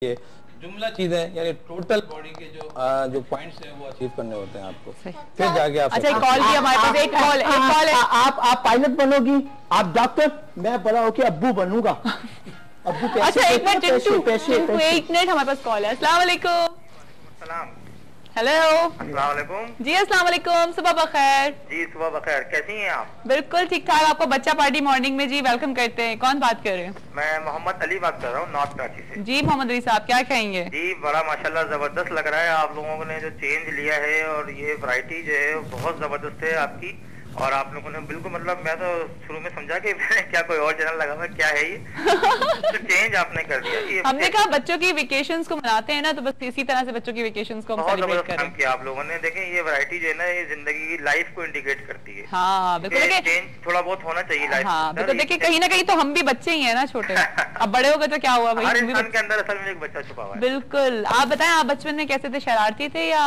ये जुमला चीजें यानी टोटल बॉडी के जो पॉइंट्स हैं वो अचीव करने होते हैं आपको, फिर जाके आप। अच्छा, एक कॉल भी हमारे पास, एक कॉल है। आप पायलट बनोगी, आप डॉक्टर, मैं बड़ा होके अब्बू बनूंगा। अब्बू पैसे, अच्छा एक मिनट चिंटू, एक मिनट हमारे पास कॉल है। अस्सलाम वालेकुम। हेलो। अस्सलाम वालेकुम। जी अस्सलाम वालेकुम, सुबह बखैर। जी सुबह बखैर, कैसी हैं आप? बिल्कुल ठीक ठाक। आपको बच्चा पार्टी मॉर्निंग में जी वेलकम करते हैं। कौन बात कर रहे हैं? मैं मोहम्मद अली बात कर रहा हूँ, नॉर्थ कराची से। जी मोहम्मद अली साहब, क्या कहेंगे? जी बड़ा माशाल्लाह जबरदस्त लग रहा है आप लोगों ने जो चेंज लिया है, और ये वैरायटी जो है बहुत जबरदस्त है आपकी। और आप लोगों ने बिल्कुल, मतलब मैं तो शुरू में समझा कि क्या कोई और चैनल लगा हुआ, क्या है ये तो चेंज आपने कर दिया। ये हमने कहा बच्चों की वेकेशंस को मनाते हैं ना, तो बस इसी तरह से बच्चों की वेकेशंस को हम सेलिब्रेट करें। किया आप लोगों ने। देखें ये वैरायटी जो है ना, ये जिंदगी की लाइफ को इंडिकेट करती है। हाँ बिल्कुल, चेंज थोड़ा बहुत होना चाहिए लाइफ। हाँ बिल्कुल। देखिए कहीं ना कहीं तो हम भी बच्चे ही है ना, छोटे। अब बड़े हो गए तो क्या हुआ भाई, हर इंसान के अंदर असल में एक बच्चा छुपा हुआ है। बिल्कुल। आप बताएं, आप बचपन में कैसे थे? शरारती थे या?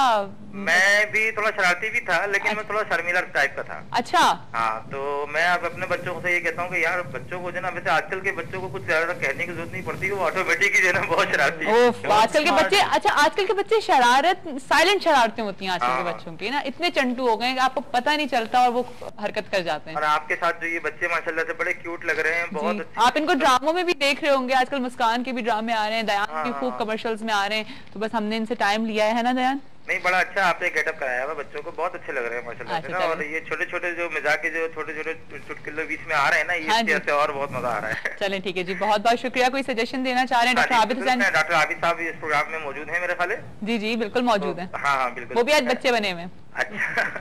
मैं भी थोड़ा शरारती भी था, लेकिन मैं थोड़ा शर्मीला टाइप का था। अच्छा। हाँ, तो मैं अब अपने बच्चों से ये कहता हूँ कि यार बच्चों को जो ना, वैसे आजकल के बच्चों को कुछ ज्यादा कहने की जरूरत नहीं पड़ती, वो ऑटोमेटिक ही जो है ना बहुत शरारती है। आजकल के बच्चे, अच्छा आजकल के बच्चे शरारत, साइलेंट शरारतें होती हैं आजकल के बच्चों की ना, इतने चंटू हो गए आपको पता नहीं चलता और वो हरकत कर जाते हैं। और आपके साथ जो ये बच्चे माशाल्लाह से बड़े क्यूट लग रहे हैं, बहुत अच्छे। आप इनको ड्रामों में भी देख रहे होंगे, आजकल मुस्कान के भी ड्रामे आ रहे हैं, दयान की खूब कमर्शियल्स में आ रहे हैं, तो बस हमने इनसे टाइम लिया है ना दयान। नहीं, बड़ा अच्छा आपने गेटअप कराया है, बच्चों को बहुत अच्छे लग रहे हैं माशाल्लाह से ना। और ये छोटे छोटे जो मजाक के जो छोटे छोटे चुटकुले बीच में आ रहे हैं ना, ये से और बहुत मजा आ रहा है। चलें ठीक है जी, बहुत बहुत शुक्रिया। कोई सजेशन देना चाह रहे हैं डॉक्टर आबिद हुसैन? डॉक्टर आबिद साहब इस प्रोग्राम में मौजूद है मेरे ख्याल। जी जी बिल्कुल मौजूद है। हाँ बिल्कुल, वो भी आज बच्चे बने हुए। अच्छा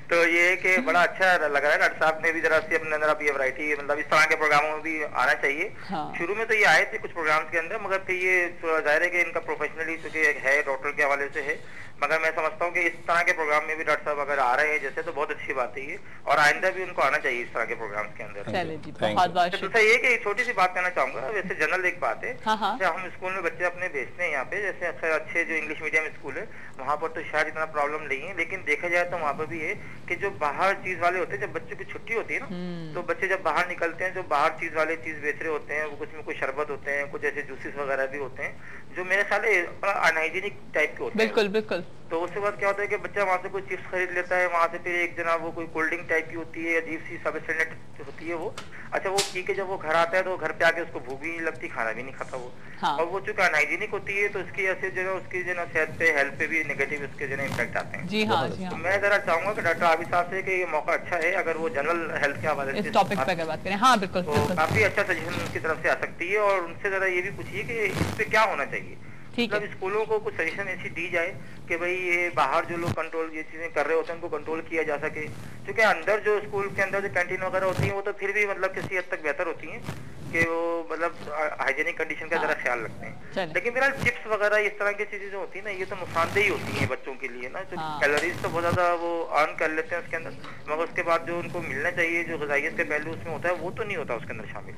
तो ये कि बड़ा अच्छा लग रहा है। डॉक्टर साहब ने भी जरा सी अपने अंदर अब ये वैरायटी, मतलब इस तरह के प्रोग्रामों में भी आना चाहिए। शुरू में तो ये आए थे कुछ प्रोग्राम्स के अंदर, मगर फिर ये जाहिर है कि इनका प्रोफेशनली चूंकि है, डॉक्टर के हवाले से है, मगर मैं समझता हूँ कि इस तरह के प्रोग्राम में भी डॉक्टर साहब अगर आ रहे हैं जैसे, तो बहुत अच्छी बात है ये, और आइंदा भी उनको आना चाहिए इस तरह के प्रोग्राम्स के अंदर। दूसरा ये कि छोटी सी बात कहना चाहूंगा, वैसे जनरल एक बात है, जब हम स्कूल में बच्चे अपने भेजते हैं यहाँ पे, जैसे अक्सर अच्छे जो इंग्लिश मीडियम स्कूल है वहाँ पर तो शायद इतना प्रॉब्लम नहीं है, लेकिन देखा जाए तो वहाँ पर भी है कि जो बाहर चीज वाले होते हैं, जब बच्चों की छुट्टी होती है ना, तो बच्चे जब बाहर निकलते हैं, जो बाहर चीज वाले चीज बेच रहे होते हैं, वो कुछ में कुछ शरबत होते हैं, कुछ ऐसे जूसेस वगैरह भी होते हैं, जो मेरे ख्याल बड़ा अनहाइजीनिक टाइप के होते हैं। बिल्कुल बिल्कुल। तो उसके बाद क्या होता है कि बच्चा वहाँ से कोई चिप्स खरीद लेता है, वहाँ से फिर एक जना वो कोई कोल्ड ड्रिंक टाइप की होती है, अजीब सी सब स्टैंडर्ड होती है वो। अच्छा, वो पी के जब वो घर आता है तो घर पे आके उसको भूख भी नहीं लगती, खाना भी नहीं खाता वो। और वो चूंकि अनहाइजीनिक होती है, तो उसकी ऐसे जो है उसकी जो है सेहत पे, हेल्थ पे भी नेगेटिव उसके जो है इम्पैक्ट आते हैं। जी हाँ, जी हाँ। तो मैं जरा चाहूंगा कि डॉक्टर आबिद साहब से कि ये मौका अच्छा है, अगर वो जनरल हेल्थ के हवाले से इस टॉपिक पे अगर बात करें। हाँ बिल्कुल, तो काफी अच्छा सजेशन उनकी तरफ से आ सकती है, और उनसे जरा ये भी पूछिए कि इस पे क्या होना चाहिए। मतलब स्कूलों को कुछ सजेशन ऐसी दी जाए कि भाई ये बाहर जो लोग कंट्रोल ये चीजें कर रहे होते हैं, उनको कंट्रोल किया जा सके, क्योंकि अंदर जो स्कूल के अंदर जो कैंटीन वगैरह होती है, वो तो फिर भी मतलब किसी हद तक बेहतर होती है कि वो मतलब हाइजीनिक कंडीशन का जरा ख्याल रखते हैं। लेकिन फिलहाल चिप्स वगैरह इस तरह की चीजें जो होती है ना, ये तो नुकसानदेही होती है बच्चों के लिए ना, तो कैलोरीज तो बहुत ज्यादा वो अर्न कर लेते हैं उसके अंदर, मगर उसके बाद जो उनको मिलना चाहिए, जो ग़िज़ाइयत के पहलू उसमें होता है, वो तो नहीं होता उसके अंदर शामिल।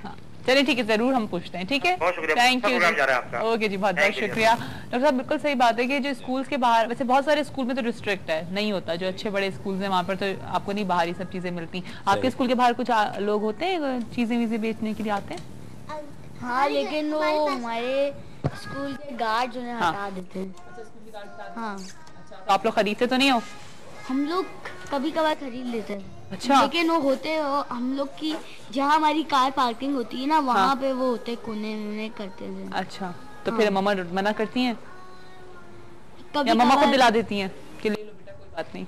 चलिए ठीक है, जरूर हम पूछते हैं। ठीक है, बहुत शुक्रिया, थैंक यू। आपका ओके जी, बहुत बहुत शुक्रिया डॉक्टर साहब। बिल्कुल सही बात है कि जो स्कूल के बाहर, वैसे बहुत सारे स्कूल में तो रिस्ट्रिक्ट है, नहीं होता, जो अच्छे बड़े स्कूल हैं वहाँ पर तो आपको नहीं बाहर ही सब चीजें मिलती। आपके स्कूल के बाहर कुछ लोग होते हैं चीजें वीजें बेचने के लिए आते हैं? हाँ, लेकिन वो हमारे स्कूल के गार्ड जो है हटा देते हैं। हाँ। तो आप लोग खरीदते तो नहीं हो? हम लोग कभी कभार खरीद लेते हैं। अच्छा। लेकिन वो होते हम लोग की जहाँ हमारी कार पार्किंग होती है ना, वहाँ पे वो होते कोने में करते थे। अच्छा, तो फिर मम्मा मना करती हैं कभी, या मम्मा को दिला देती हैं कि ले लो बेटा, कोई बात नहीं,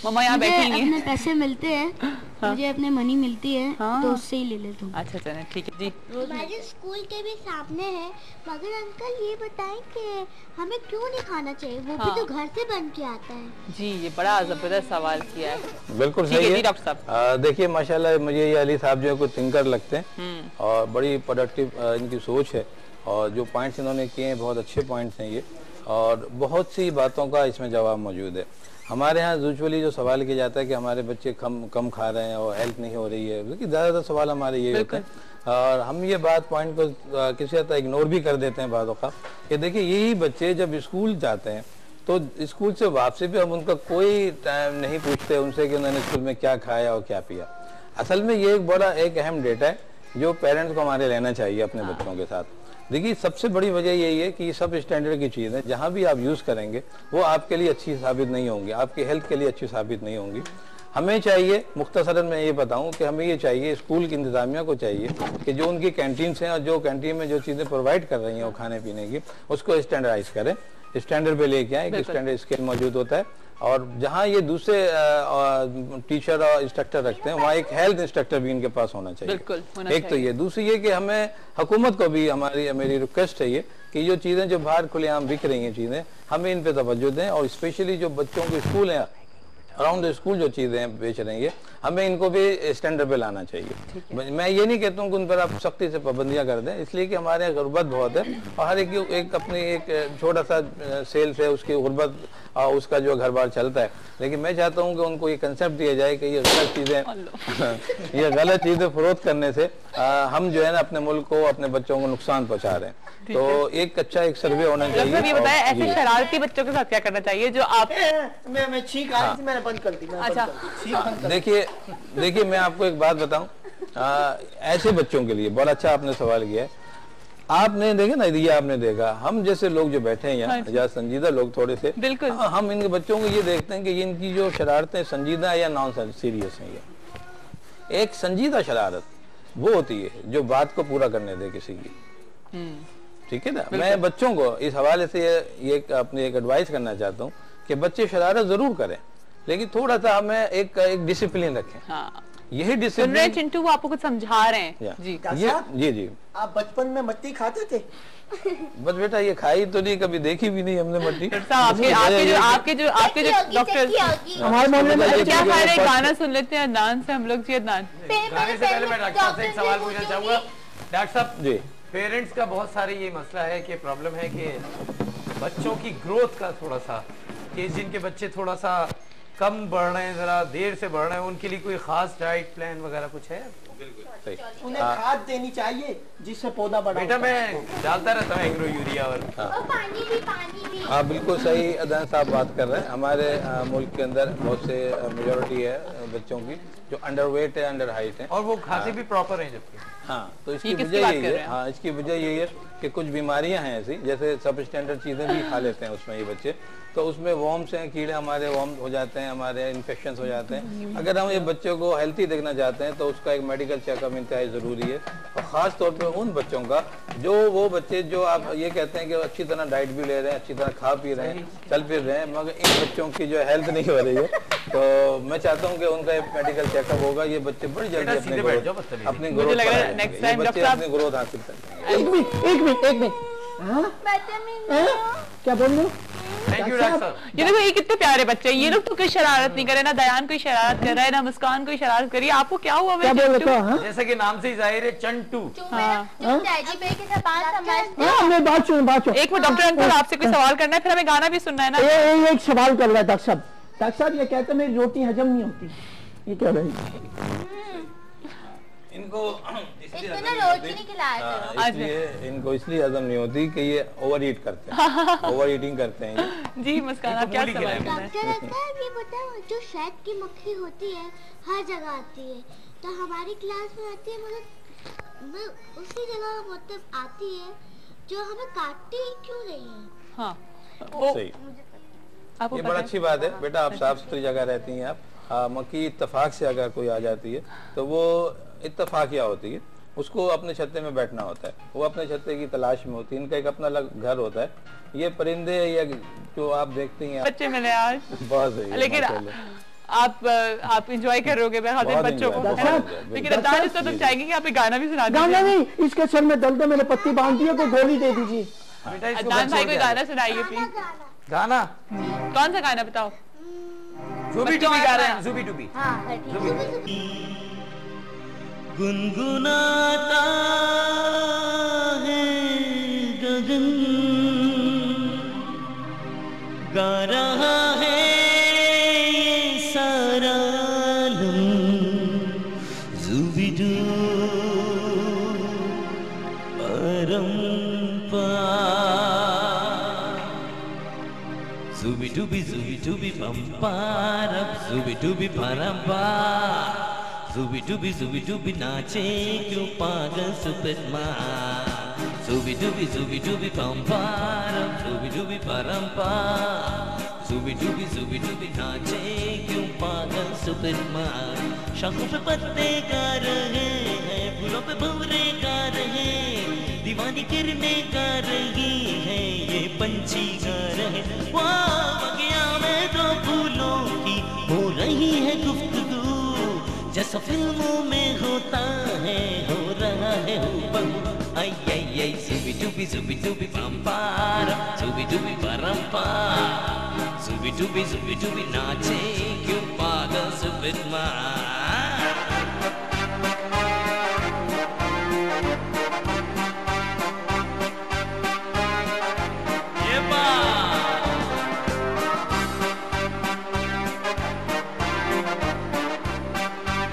मम्मा यहाँ बैठेंगे? अपने पैसे मिलते हैं, मुझे अपने मनी मिलती है, तो उससे ही ले लेता हूँ। अच्छा चलें ठीक है जी। हमारे स्कूल के भी सामने है, मगर अंकल ये बताएं कि हमें क्यों नहीं खाना चाहिए, वो भी तो घर से बन के आता है। जी, ये बड़ा जबरदस्त सवाल किया है। बिल्कुल सही है डॉक्टर साहब। देखिए माशाल्लाह मुझे ये अली साहब जो है कुछ थिंकर लगते हैं, और बड़ी प्रोडक्टिव इनकी सोच है, और जो पॉइंट्स इन्होंने किए हैं बहुत अच्छे पॉइंट्स हैं ये, और बहुत सी बातों का इसमें जवाब मौजूद है। हमारे यहाँ यूजुअली जो सवाल किया जाता है कि हमारे बच्चे कम खा रहे हैं और हेल्थ नहीं हो रही है, क्योंकि ज़्यादातर सवाल हमारे ये होते हैं, और हम ये बात पॉइंट को किसी हद तक इग्नोर भी कर देते हैं बातों का, कि देखिए यही बच्चे जब स्कूल जाते हैं तो स्कूल से वापसी पे हम उनका कोई टाइम नहीं पूछते उनसे कि उन्होंने स्कूल में क्या खाया और क्या पिया। असल में ये एक बड़ा एक अहम डेटा है जो पेरेंट्स को हमारे लेना चाहिए अपने बच्चों के साथ। देखिए सबसे बड़ी वजह यही है कि ये सब स्टैंडर्ड की चीज़ है, जहाँ भी आप यूज़ करेंगे वो आपके लिए अच्छी साबित नहीं होंगी, आपकी हेल्थ के लिए अच्छी साबित नहीं होंगी। हमें चाहिए, मुख्तसरन मैं ये बताऊं कि हमें ये चाहिए, स्कूल की इंतज़ामिया को चाहिए कि जो उनकी कैंटीन हैं और जो कैंटीन में जो चीज़ें प्रोवाइड कर रही हैं वो खाने पीने की, उसको स्टैंडर्डाइज करें, स्टैंडर्ड पे लेके आए कि स्टैंडर्ड स्केल मौजूद होता है। और जहाँ ये दूसरे टीचर और इंस्ट्रक्टर रखते हैं वहाँ एक हेल्थ इंस्ट्रक्टर भी इनके पास होना चाहिए। एक तो ये, दूसरी ये कि हमें हुकूमत को भी मेरी रिक्वेस्ट है ये कि जो चीज़ें जो बाहर खुलेआम बिक रही हैं चीज़ें, हमें इन पे तवज्जो दें, और स्पेशली जो बच्चों के स्कूल हैं अराउंड द स्कूल जो चीज़ें बेच रही है, हमें इनको भी स्टैंडर्ड पे लाना चाहिए। मैं ये नहीं कहता हूँ कि उन पर आप सख्ती से पाबंदियाँ कर दें, इसलिए कि हमारे यहाँ गुर्बत बहुत है और हर एक अपनी एक छोटा सा सेल्स है, उसकी गुर्बत उसका जो घर बार चलता है। लेकिन मैं चाहता हूँ कि उनको ये कंसेप्ट दिया जाए कि ये गलत चीज़ें ये गलत चीज़ें फरोख्त करने से हम जो है ना अपने मुल्क को, अपने बच्चों को नुकसान पहुँचा रहे हैं। तो एक अच्छा एक सर्वे होना चाहिए। ये बताएं ऐसे शरारती बच्चों के साथ क्या करना चाहिए जो आप मैं छींक आ रही थी, मैंने बंद कर दी। अच्छा देखिए मैं आपको एक बात बताऊं, ऐसे बच्चों के लिए बहुत अच्छा आपने सवाल किया है। आपने देखे ना, ये आपने देखा, हम जैसे लोग जो बैठे हैं यहाँ या संजीदा लोग थोड़े से, बिल्कुल हम इनके बच्चों को ये देखते हैं कि ये इनकी जो शरारतें संजीदा या नॉन सीरियस हैं। ये एक संजीदा शरारत वो होती है जो बात को पूरा करने दे किसी की, ठीक है ना। मैं बच्चों को इस हवाले से ये अपनी एक एडवाइस करना चाहता हूँ कि बच्चे शरारत जरूर करें, लेकिन थोड़ा सा हमें एक डिसिप्लिन रखें। हाँ। यही डिसिप्लिन। चिंटू वो आपको कुछ समझा रहे हैं जी जी। आप बचपन में मट्टी खाते थे? बस बेटा ये खाई तो नहीं, कभी देखी भी नहीं हमने मट्टी। आपके जो डॉक्टर हमारे मोहल्ले में क्या खा रहे, गाना सुन लेते हैं अदनान से हम लोग। जी अदनान, गाने से पहले मैं डॉक्टर साहब से एक सवाल पूछना चाहूंगा। डॉक्टर साहब जी, पेरेंट्स का बहुत सारे ये मसला है कि प्रॉब्लम है कि बच्चों की ग्रोथ का थोड़ा सा, कि जिनके बच्चे थोड़ा सा कम बढ़ रहे हैं, जरा देर से बढ़ रहे हैं, उनके लिए कोई खास डाइट प्लान वगैरह कुछ है? बिल्कुल उन्हें खाद देनी चाहिए जिससे पौधा बढ़े। बेटा मैं डालता रहता हूँ एग्रो यूरिया और पानी भी। हाँ बिल्कुल सही अदनान साहब बात कर रहे हैं। हमारे मुल्क के अंदर बहुत से मेजोरिटी है बच्चों की जो अंडर वेट है, अंडर हाइट है, और वो खाते भी प्रॉपर हैं जबकि। हाँ तो इसकी वजह यही है, हाँ इसकी वजह यही है कि कुछ बीमारियां हैं ऐसी, जैसे सब स्टैंडर्ड चीजें भी खा लेते हैं उसमें ये बच्चे, तो उसमें वॉर्म्स हैं, कीड़े हमारे वॉर्म हो जाते हैं, हमारे इन्फेक्शन हो जाते हैं। अगर हम ये बच्चों को हेल्थी देखना चाहते हैं तो उसका एक मेडिकल चेकअप इंतहाई ज़रूरी है, और ख़ास तौर पे उन बच्चों का जो वो बच्चे जो आप ये कहते हैं कि अच्छी तरह डाइट भी ले रहे हैं, अच्छी तरह खा पी रहे हैं, चल फिर रहे हैं, मगर इन बच्चों की जो हेल्थ नहीं हो रही है, तो मैं चाहता हूँ कि उनका एक मेडिकल चेकअप होगा। ये बच्चे बड़ी जल्दी अपनी ग्रोथ हासिल करेंगे। एक मिनट क्या बोल रहे हो? ये देखो ये कितने प्यारे बच्चे, ये लोग तो कोई शरारत नहीं करे, ना दयान कोई शरारत कर रहा है, ना मुस्कान कोई शरारत करी। आपको क्या हुआ? क्या बोल रहे हो? जैसे कि नाम से ही जाहिर है, चंटू। एक मिनट डॉक्टर अंकल, आपसे कोई सवाल करना है, फिर हमें गाना भी सुनना है ना। एक सवाल कर रहा है डॉक्टर साहब ये कहते मेरी रोटी हजम नहीं होती, ये क्या रही? इनको इनको इसलिए हजम नहीं होती कि ये ओवर ईट करते हैं, ओवर ईटिंग करते हैं जी। मुस्कान आप क्या सवाल करना है? ये बताओ, जो शहद की मक्खी होती है हर जगह आती है, तो हमारी क्लास में आती है, मगर उसी जगह मतलब आती है जो हमें काटती क्यों रही है? हाँ सही, ये बड़ा अच्छी बात है बेटा, आप साफ सुथरी जगह रहती हैं आप। मक्खी इत्तेफाक से अगर कोई आ जाती है तो वो इत्तेफाकिया होती है, उसको अपने छत्ते में बैठना होता है, वो अपने छत्ते की तलाश में होती है, इनका एक अपना अलग घर होता है। ये परिंदे या जो आप देखती हैं बच्चे मिले आज बहुत सही, लेकिन आप एंजॉय करोगे बच्चों को, लेकिन तो तुम चाहेंगे कि आप एक गाना भी सुना दीजिए। गाना नहीं, इसके सर में दर्द है, मैंने पत्ती बांध दी है, कोई गोली दे दीजिए। अदनान भाई कोई गाना सुनाइए प्लीज। गाना कौन सा गाना बताओ? ज़ूबी टूबी गा रहे हैं, ज़ूबी टूबी। गुनगुनाता है गगन, गा रहा है ये सारा आलम, ज़ूबी-डू परंपार, ज़ूबी-डूबी बम्पार, ज़ूबी-डूबी परंपार, ज़ूबी डूबी नाचे क्यों पागल सुपरमा। Zubi dubi bum param, zubi dubi param pa. Zubi dubi नाचे क्यों पागल सुपरमान. शाखों पे पत्ते गा रहे हैं, फूलों पे भंवरे गा रहे हैं, दीवानी किरणें गा रही हैं, ये पंछी गा रहे हैं. वाह बगिया में दो फूलों की हो रही है गुफ्तगू, जैसा फिल्मों में होता है हो रहा है हूबहू. आई आई आई zubi dubi bum param, zubi dubi param pa. Zubi dubi नाचे क्यों पागल सुपरमान. ये बात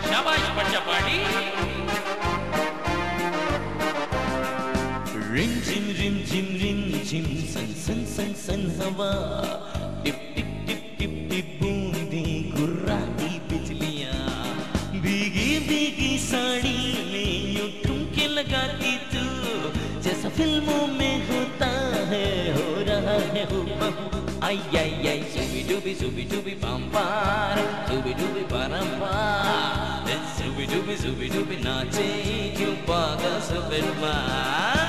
शाबाश बच्चा पार्टी. रिम झिम सन सन सन सन हवा, tip tip tip tip tip बूंदे गुर्राती बिजलियां. भीगी भीगी साड़ी में यूं ठुमके लगाती तू, जैसा फिल्मों में होता है हो रहा है हूबहू. आई आई आई zubi dubi bum param, zubi dubi param pa. Zubi dubi नाचे क्यों पागल सुपरमान.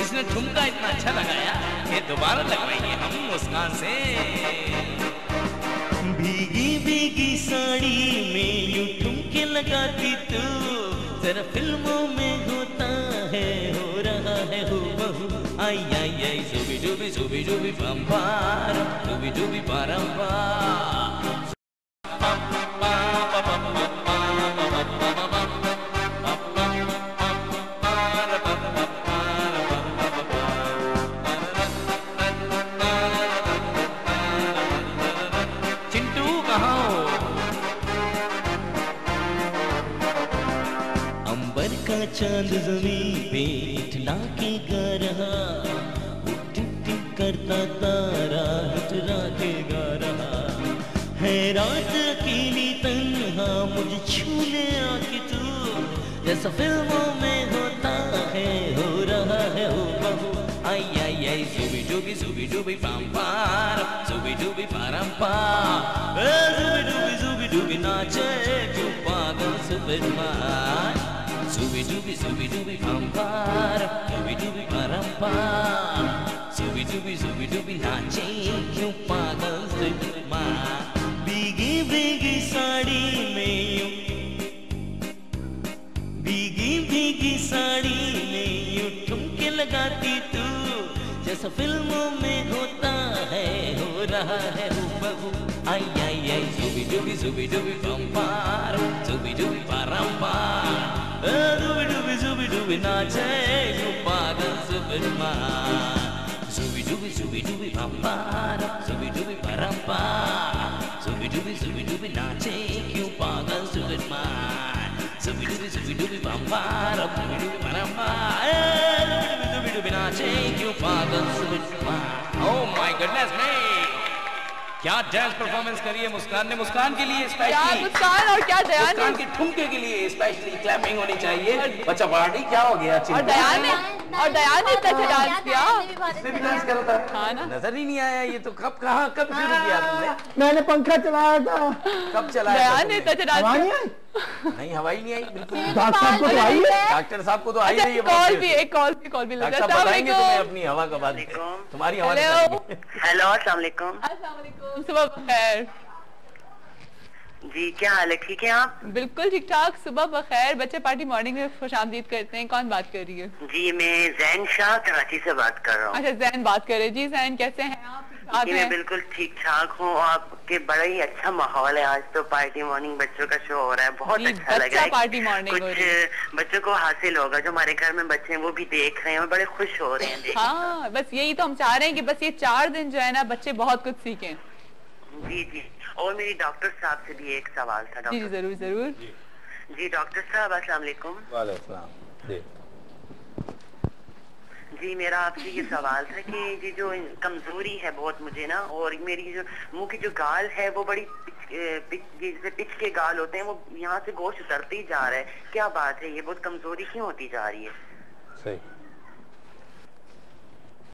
इसने ठुमका इतना अच्छा लगाया कि दोबारा लगवाएंगे हम मुस्कान से. भीगी भीगी साड़ी में यूं ठुमके लगाती तू, जरा फिल्मों में होता है हो रहा है हूबहू. आई आई आई zubi dubi bum param, zubi dubi param pa. चांद ज़मीन पे इठला के गा रहा, वो टिप टिप करता तारा इठला के गा रहा. है रात अकेली तन्हा मुझे छूने आके तू, जैसा फिल्मों में होता है हो रहा है हूबहू. आई आई आई zubi dubi bum param, zubi dubi param pa. Zubi dubi नाचे क्यों पागल Superman. Zubi dubi bum param, zubi dubi param pa. Zubi dubi नाचे क्यों पागल सुपरमान. भीगी भीगी साड़ी में यूं, भीगी भीगी साड़ी में यूं ठुमके लगाती तू, जैसा फिल्मों में होता है हो रहा है हूबहू. आई आई आई zubi dubi bum param, zubi dubi param pa. Zubi dubi नाचे क्यों पागल Superman. Zubi dubi bum param, zubi dubi param pa. Zubi dubi नाचे क्यों पागल Superman. Zubi dubi bum param, zubi dubi param pa. Zubi dubi नाचे क्यों पागल Superman. Oh my goodness me! क्या डांस परफॉर्मेंस करी है मुस्कान ने. मुस्कान के लिए स्पेशली, मुस्कान और क्या दयान, मुस्कान के ठुमके के लिए स्पेशली क्लैपिंग होनी चाहिए. बच्चा पार्टी क्या हो गया. और दयान ने इतना अच्छा डांस किया. इसने भी डांस करा था. हाँ ना, नजर ही नहीं आया. ये तो कब शुरू किया तुमने. मैंने पंखा चलाया था. कब चलाया. दयान ने इतना अच्छा डांस किया. नहीं हवाई नहीं आई बिल्कुल. डॉक्टर साहब को तो आई है. डॉक्टर साहब को तो आई नहीं है. कॉल भी डॉक्टर साहब बताएंगे तुम्हें अपनी हवा का बात. तुम्हारी हवा. हेलो अस्सलाम वालेकुम. सुबह बखैर जी, क्या हाल है. ठीक है आप. बिल्कुल ठीक ठाक. सुबह बखैर. बच्चे पार्टी मॉर्निंग में खुशामदीद करते हैं. कौन बात कर रही है. जी मैं जैन शाह कराची से बात कर रहा हूँ. अच्छा जैन बात करे. जी जैन कैसे हैं आप. जी मैं बिल्कुल ठीक ठाक हूँ. आपके बड़ा ही अच्छा माहौल है. आज तो पार्टी मॉर्निंग बच्चों का शो हो रहा है. बहुत अच्छा लग रहा है. पार्टी मॉर्निंग कुछ बच्चों को हासिल होगा. जो हमारे घर में बच्चे हैं वो भी देख रहे हैं और बड़े खुश हो रहे हैं. हाँ बस यही तो हम चाह रहे हैं कि बस ये 4 दिन जो है ना बच्चे बहुत कुछ सीखें. जी जी. और मेरी डॉक्टर साहब से भी एक सवाल था. जी जरूर जरूर. जी डॉक्टर साहब अस्सलाम वालेकुम. वालेकुम सलाम. जी मेरा आपसे ये सवाल था कि ये जो कमजोरी है बहुत मुझे ना, और मेरी जो मुंह की जो गाल है वो बड़ी पिच के गाल होते हैं, वो यहाँ से गोश्त उतरते ही जा रहा है. क्या बात है. ये बहुत कमजोरी क्यों होती जा रही है. सही.